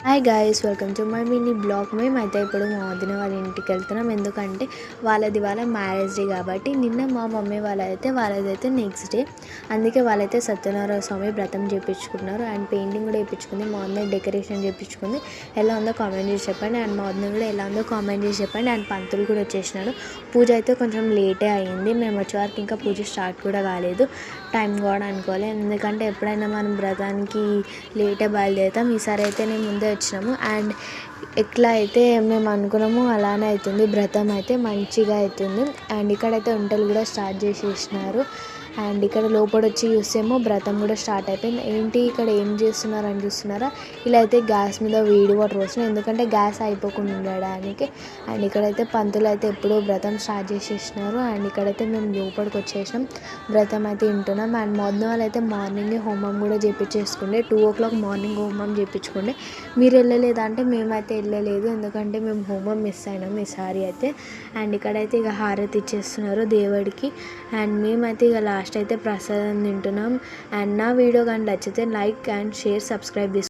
Hi guys, welcome to my mini blog. మేమైతే ఇప్పుడు మా వదిన వాళ్ళ ఇంటికి వెళ్తున్నాం. ఎందుకంటే వాళ్ళ మ్యారేజ్ డే కాబట్టి. నిన్న మా మమ్మీ వాళ్ళదైతే నెక్స్ట్ డే. అందుకే వాళ్ళైతే సత్యనారాయణ స్వామి వ్రతం చేయించుకున్నారు అండ్ పెయింటింగ్ కూడా వేయించుకుంది. మా వదిన డెకరేషన్ చేయించుకుంది. ఎలా ఉందో కామెంట్ చేసి చెప్పండి. అండ్ మా వదిన కూడా ఎలా ఉందో కామెంట్ చేసి చెప్పండి. అండ్ పంతులు కూడా వచ్చేసినాడు. పూజ అయితే కొంచెం లేటే అయ్యింది. మేము వచ్చే వరకు ఇంకా పూజ స్టార్ట్ కూడా కాలేదు. టైం కూడా అనుకోవాలి, ఎందుకంటే ఎప్పుడైనా మనం వ్రతానికి లేటే బయలుదేరుతాం. ఈసారి అయితే నేను ముందే వచ్చినాము. అండ్ ఎట్లా అయితే మేము అనుకున్నాము అలానే అవుతుంది. వ్రతం అయితే మంచిగా అవుతుంది. అండ్ ఇక్కడైతే వంటలు కూడా స్టార్ట్ చేసేసినారు. అండ్ ఇక్కడ లోపల వచ్చి చూస్తేమో వ్రతం కూడా స్టార్ట్ అయిపోయింది. ఏంటి ఇక్కడ ఏం చేస్తున్నారు అని చూస్తున్నారా? ఇలా అయితే గ్యాస్ మీద వేడి వాటర్ వస్తున్నాయి, ఎందుకంటే గ్యాస్ అయిపోకుండా ఉండడానికి. అండ్ ఇక్కడైతే పంతులు అయితే ఎప్పుడో వ్రతం స్టార్ట్ చేసేసినారు. అండ్ ఇక్కడైతే మేము లోపలికి వచ్చేసినాం. వ్రతం అయితే వింటున్నాం. అండ్ మొదటి వాళ్ళు అయితే మార్నింగే హోమం కూడా చేయించేసుకుండే. 2 o'clock మార్నింగ్ హోమం చేయించుకుండే. మీరు వెళ్ళలేదా అంటే మేమైతే వెళ్ళలేదు, ఎందుకంటే మేము హోమం మిస్ అయినాం ఈసారి అయితే. అండ్ ఇక్కడైతే ఇక హారతి ఇచ్చేస్తున్నారు దేవుడికి. అండ్ మేమైతే ఇక లాస్ట్ అయితే ప్రసాదం తింటున్నాం. అండ్ నా వీడియో కానీ నచ్చితే లైక్ అండ్ షేర్, సబ్స్క్రైబ్ చేసుకోండి.